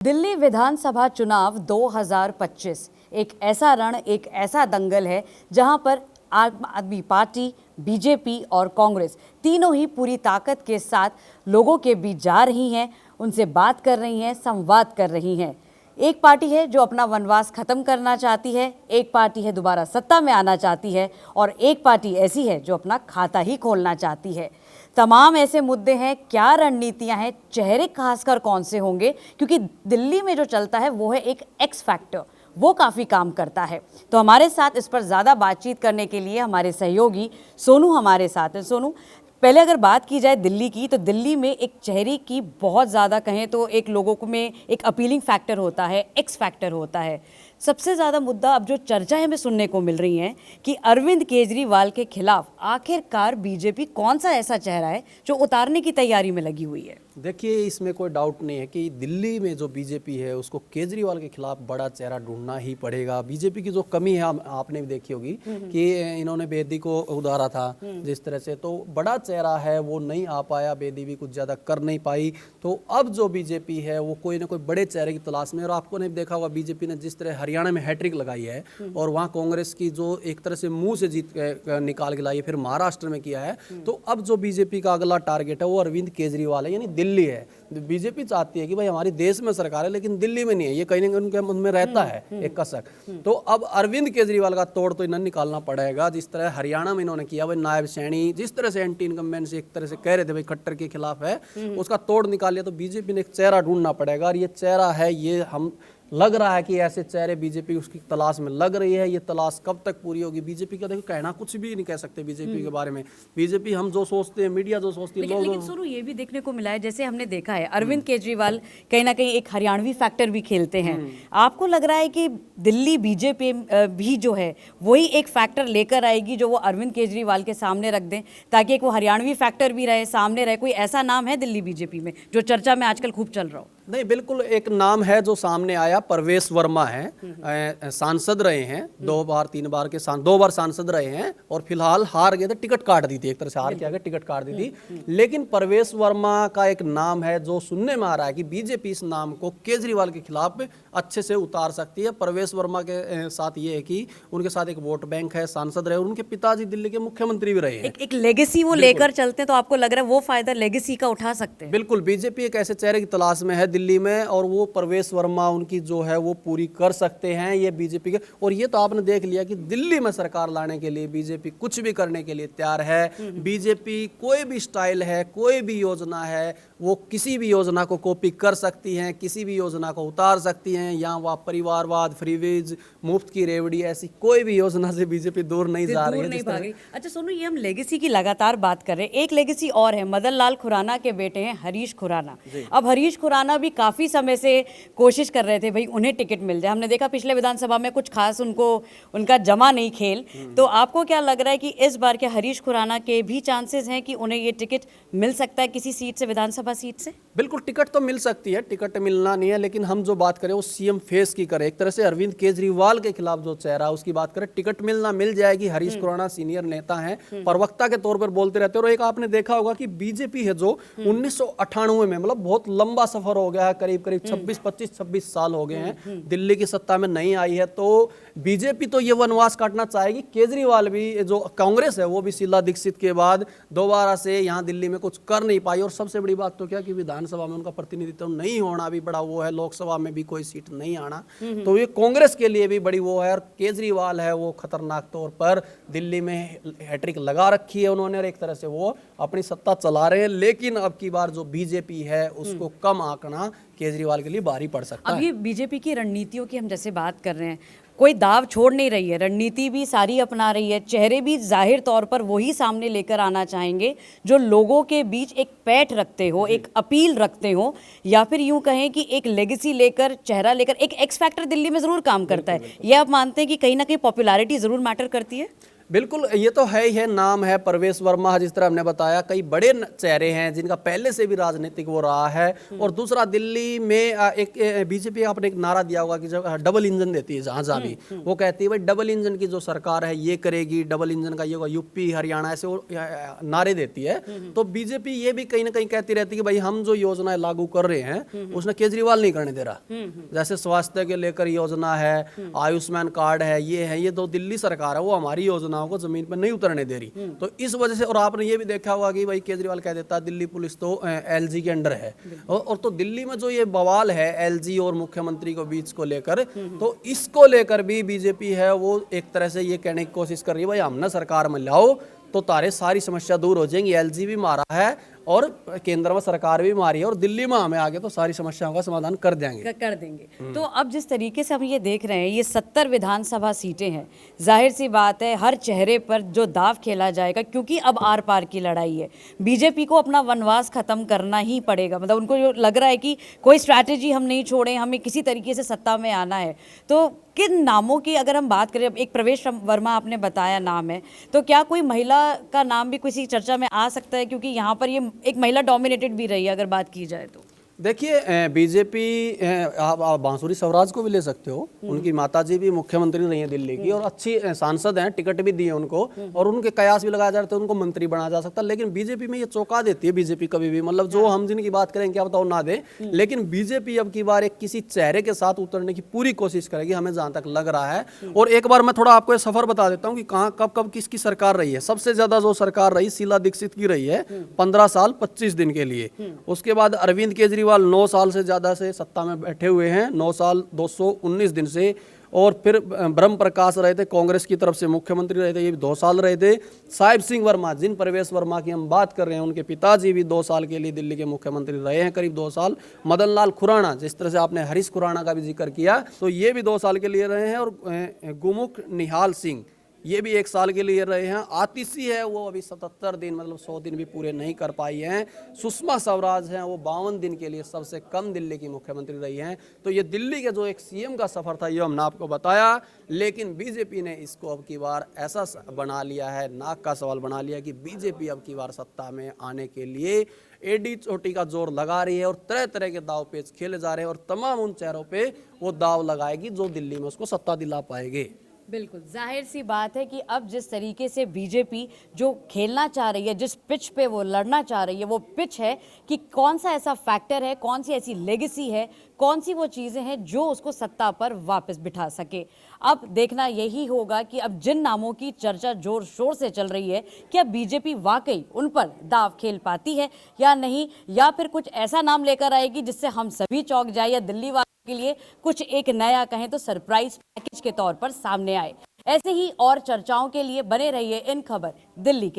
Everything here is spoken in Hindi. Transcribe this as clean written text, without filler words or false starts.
दिल्ली विधानसभा चुनाव 2025 एक ऐसा रण, एक ऐसा दंगल है जहां पर आम आदमी पार्टी, बीजेपी और कांग्रेस तीनों ही पूरी ताकत के साथ लोगों के बीच जा रही हैं, उनसे बात कर रही हैं, संवाद कर रही हैं। एक पार्टी है जो अपना वनवास खत्म करना चाहती है, एक पार्टी है दोबारा सत्ता में आना चाहती है और एक पार्टी ऐसी है जो अपना खाता ही खोलना चाहती है। तमाम ऐसे मुद्दे हैं, क्या रणनीतियां हैं, चेहरे खासकर कौन से होंगे, क्योंकि दिल्ली में जो चलता है वो है एक एक्स फैक्टर, वो काफ़ी काम करता है। तो हमारे साथ इस पर ज़्यादा बातचीत करने के लिए हमारे सहयोगी सोनू हमारे साथ हैं। सोनू, पहले अगर बात की जाए दिल्ली की, तो दिल्ली में एक चेहरे की बहुत ज़्यादा कहें तो एक लोगों को में एक अपीलिंग फैक्टर होता है, एक्स फैक्टर होता है। सबसे ज़्यादा मुद्दा अब जो चर्चाएं हमें सुनने को मिल रही हैं कि अरविंद केजरीवाल के खिलाफ आखिरकार बीजेपी कौन सा ऐसा चेहरा है जो उतारने की तैयारी में लगी हुई है। देखिए, इसमें कोई डाउट नहीं है कि दिल्ली में जो बीजेपी है उसको केजरीवाल के खिलाफ बड़ा चेहरा ढूंढना ही पड़ेगा। बीजेपी की जो कमी है आपने भी देखी होगी कि इन्होंने बेदी को उतारा था जिस तरह से, तो बड़ा चेहरा है वो नहीं आ पाया, बेदी भी कुछ ज़्यादा कर नहीं पाई। तो अब जो बीजेपी है वो कोई ना कोई बड़े चेहरे की तलाश में, और आपको नहीं देखा होगा बीजेपी ने जिस तरह हरियाणा में हैट्रिक लगाई है और वहाँ कांग्रेस की जो एक तरह से मुंह से जीत निकाल के लाई है, फिर महाराष्ट्र में किया है। तो अब जो बीजेपी का अगला टारगेट है वो अरविंद केजरीवाल है, यानी दिल्ली है। बीजेपी चाहती है कि भाई हमारी देश में सरकार है लेकिन दिल्ली में नहीं है, ये कहीं ना कहीं उनके मन में रहता है एक कसक। तो अब अरविंद केजरीवाल का तोड़ तो इन्हें निकालना पड़ेगा, जिस तरह हरियाणा में इन्होंने किया, भाई नायब सैनी जिस तरह से एंटी इनकम्बेंसी एक तरह से कह रहे थे भाई खट्टर के खिलाफ है, उसका तोड़ निकाल लिया। तो बीजेपी ने एक चेहरा ढूंढना पड़ेगा, और ये चेहरा है, ये हम लग रहा है कि ऐसे चेहरे बीजेपी उसकी तलाश में लग रही है। ये तलाश कब तक पूरी होगी बीजेपी का, देखो कहना कुछ भी नहीं कह सकते बीजेपी के बारे में। बीजेपी हम जो सोचते हैं, मीडिया जो सोचती है, लेकिन सुनो, ये भी देखने को मिला है, जैसे हमने देखा है अरविंद केजरीवाल कहीं ना कहीं एक हरियाणवी फैक्टर भी खेलते हैं। आपको लग रहा है कि दिल्ली बीजेपी भी जो है वही एक फैक्टर लेकर आएगी जो वो अरविंद केजरीवाल के सामने रख दें, ताकि एक वो हरियाणवी फैक्टर भी रहे, सामने रहे? कोई ऐसा नाम है दिल्ली बीजेपी में जो चर्चा में आजकल खूब चल रहा हो? नहीं, बिल्कुल एक नाम है जो सामने आया, परवेश वर्मा है, सांसद रहे हैं, 2 बार 3 बार के 2 बार सांसद रहे हैं और फिलहाल हार गए थे, टिकट काट दी थी, एक तरह से हार के आगे टिकट काट दी थी। लेकिन परवेश वर्मा का एक नाम है जो सुनने में आ रहा है कि बीजेपी इस नाम को केजरीवाल के खिलाफ अच्छे से उतार सकती है। परवेश वर्मा के साथ ये है कि उनके साथ एक वोट बैंक है, सांसद रहे, उनके पिताजी दिल्ली के मुख्यमंत्री भी रहे हैं। एक लेगेसी वो लेकर चलते हैं, तो आपको लग रहा है वो फायदा लेगेसी का उठा सकते हैं? बिल्कुल, बीजेपी एक ऐसे चेहरे की तलाश में है दिल्ली में, और वो परवेश वर्मा उनकी जो है वो पूरी कर सकते हैं ये बीजेपी के। और ये तो आपने देख लिया कि दिल्ली में सरकार लाने के लिए बीजेपी कुछ भी करने के लिए तैयार है। बीजेपी कोई भी स्टाइल है, कोई भी योजना है, वो किसी भी योजना को कॉपी कर सकती हैं, किसी भी योजना को उतार सकती हैं। यहाँ वह परिवारवाद, फ्रीवेज, मुफ्त की रेवड़ी, ऐसी कोई भी योजना से बीजेपी दूर नहीं जा रही है। अच्छा सोनू, ये हम लेगेसी की लगातार बात कर रहे हैं, एक लेगेसी और है, मदन लाल खुराना के बेटे हैं हरीश खुराना। अब हरीश खुराना भी काफी समय से कोशिश कर रहे थे भाई उन्हें टिकट मिल जाए। हमने देखा पिछले विधानसभा में कुछ खास उनका जमा नहीं खेल। तो आपको क्या लग रहा है कि इस बार के हरीश खुराना के भी चांसेस हैं कि उन्हें ये टिकट मिल सकता है किसी सीट से, विधानसभा सीट से? बिल्कुल, टिकट तो मिल सकती है, टिकट मिलना नहीं है, लेकिन हम जो बात करें वो सीएम फेस की करें। एक तरह से अरविंद केजरीवाल के खिलाफ जो चेहरा है उसकी बात करें, टिकट मिलना मिल जाएगी। हरीश खुराना सीनियर नेता हैं, प्रवक्ता के तौर पर बोलते रहते हैं। और एक आपने देखा होगा कि बीजेपी है जो 1998 में, मतलब बहुत लंबा सफर हो गया है, करीब 26 साल हो गए हैं दिल्ली की सत्ता में नहीं आई है। तो बीजेपी तो ये वनवास काटना चाहेगी। केजरीवाल भी, जो कांग्रेस है वो भी शीला दीक्षित के बाद दोबारा से यहाँ दिल्ली में कुछ कर नहीं पाई। और सबसे बड़ी बात तो क्या कि विधानसभा में उनका प्रतिनिधित्व नहीं होना भी बड़ा वो है, लोकसभा में भी कोई सीट नहीं आना, तो ये कांग्रेस के लिए भी बड़ी वो है। और केजरीवाल है वो खतरनाक तौर पर दिल्ली में हैट्रिक लगा रखी है उन्होंने, और एक तरह से वो अपनी सत्ता चला रहे हैं। लेकिन अब की बार जो बीजेपी है उसको कम आंकना केजरीवाल के लिए भारी पड़ सकता है। अब ये बीजेपी की रणनीतियों की हम जैसे बात कर रहे हैं, कोई दाव छोड़ नहीं रही है, रणनीति भी सारी अपना रही है, चेहरे भी जाहिर तौर पर वही सामने लेकर आना चाहेंगे जो लोगों के बीच एक पैठ रखते हो, एक अपील रखते हो, या फिर यूं कहें कि एक लेगेसी लेकर, चेहरा लेकर। एक एक्स फैक्टर दिल्ली में जरूर काम करता है, ये आप मानते हैं कि कहीं ना कहीं पॉपुलैरिटी जरूर मैटर करती है? बिल्कुल, ये तो है ही है, नाम है परवेश वर्मा, जिस तरह हमने बताया कई बड़े चेहरे हैं जिनका पहले से भी राजनीतिक वो रहा है। और दूसरा, दिल्ली में एक बीजेपी आपने एक नारा दिया होगा कि जब डबल इंजन देती है जहां जहां भी, वो कहती है भाई डबल इंजन की जो सरकार है ये करेगी, डबल इंजन का ये होगा, यूपी हरियाणा, ऐसे वो नारे देती है। तो बीजेपी ये भी कहीं ना कहीं कहती रहती है कि भाई हम जो योजनाएं लागू कर रहे हैं उसने केजरीवाल नहीं करने दे रहा। जैसे स्वास्थ्य के लेकर योजना है, आयुष्मान कार्ड है, ये तो दिल्ली सरकार है, वो हमारी योजनाओं को जमीन पर नहीं उतरने दे रही। तो इस वजह से, और आपने ये भी देखा होगा कि भाई केजरीवाल कह देता है दिल्ली पुलिस तो एलजी के अंडर है। और तो दिल्ली में जो ये बवाल है एलजी और मुख्यमंत्री को बीच को लेकर, तो इसको लेकर भी बीजेपी है वो एक तरह से ये कहने की कोशिश कर रही है भाई हम ना सरकार में लाओ तो तारे सारी समस्या दूर हो जाएंगी। एलजी भी मारा है और केंद्र में सरकार भी मारी है, और दिल्ली में हमें आगे तो सारी समस्याओं का समाधान कर देंगे। कर देंगे। तो अब जिस तरीके से हम ये देख रहे हैं, ये 70 विधानसभा सीटें हैं, जाहिर सी बात है हर चेहरे पर जो दाव खेला जाएगा, क्योंकि अब आर पार की लड़ाई है। बीजेपी को अपना वनवास खत्म करना ही पड़ेगा, मतलब उनको जो लग रहा है कि कोई स्ट्रैटेजी हम नहीं छोड़ें, हमें किसी तरीके से सत्ता में आना है। तो किन नामों की अगर हम बात करें, एक प्रवेश वर्मा आपने बताया नाम है, तो क्या कोई महिला का नाम भी किसी चर्चा में आ सकता है, क्योंकि यहाँ पर ये एक महिला डोमिनेटेड भी रही है अगर बात की जाए तो? देखिए, बीजेपी, आप बांसुरी स्वराज को भी ले सकते हो, उनकी माताजी भी मुख्यमंत्री रही हैं दिल्ली की और अच्छी सांसद हैं, टिकट भी दिए उनको, और उनके कयास भी लगाया जा रहे थे, उनको मंत्री बनाया जा सकता। लेकिन बीजेपी में ये चौंका देती है बीजेपी कभी भी, मतलब जो हम जिनकी बात करें क्या बताओ ना दे, लेकिन बीजेपी अब की बार एक किसी चेहरे के साथ उतरने की पूरी कोशिश करेगी, हमें जहां तक लग रहा है। और एक बार मैं थोड़ा आपको सफर बता देता हूँ कि कहाँ कब कब किसकी सरकार रही है। सबसे ज्यादा जो सरकार रही शीला दीक्षित की रही है, 15 साल 25 दिन के लिए। उसके बाद अरविंद केजरीवाल 9 साल से ज्यादा से सत्ता में बैठे हुए हैं, 9 साल 219 दिन से। और फिर ब्रह्म प्रकाश रहे थे, कांग्रेस की तरफ से मुख्यमंत्री रहे थे, ये भी 2 साल रहे थे। साहिब सिंह वर्मा, जिन प्रवेश वर्मा की हम बात कर रहे हैं, उनके पिताजी भी 2 साल के लिए दिल्ली के मुख्यमंत्री रहे हैं, करीब 2 साल। मदन लाल खुराना, जिस तरह से आपने हरीश खुराना का भी जिक्र किया, तो ये भी 2 साल के लिए रहे हैं। और गुमुख निहाल सिंह, ये भी 1 साल के लिए रहे हैं। आतिशी है वो अभी 77 दिन, मतलब 100 दिन भी पूरे नहीं कर पाई हैं। सुषमा स्वराज हैं, वो 52 दिन के लिए सबसे कम दिल्ली की मुख्यमंत्री रही हैं। तो ये दिल्ली के जो एक सीएम का सफर था, ये हमने आपको बताया। लेकिन बीजेपी ने इसको अब की बार ऐसा बना लिया है, नाक का सवाल बना लिया कि बीजेपी अब की बार सत्ता में आने के लिए एडी चोटी का जोर लगा रही है और तरह तरह के दाव पेच खेले जा रहे हैं, और तमाम उन चेहरों पे वो दाव लगाएगी जो दिल्ली में उसको सत्ता दिला पाएंगे। बिल्कुल, जाहिर सी बात है कि अब जिस तरीके से बीजेपी जो खेलना चाह रही है, जिस पिच पे वो लड़ना चाह रही है, वो पिच है कि कौन सा ऐसा फैक्टर है, कौन सी ऐसी लेगेसी है, कौन सी वो चीज़ें हैं जो उसको सत्ता पर वापस बिठा सके। अब देखना यही होगा कि अब जिन नामों की चर्चा जोर शोर से चल रही है, क्या बीजेपी वाकई उन पर दाव खेल पाती है या नहीं, या फिर कुछ ऐसा नाम लेकर आएगी जिससे हम सभी चौंक जाए, या दिल्ली के लिए कुछ एक नया कहें तो सरप्राइज पैकेज के तौर पर सामने आए। ऐसे ही और चर्चाओं के लिए बने रहिए इन खबर दिल्ली के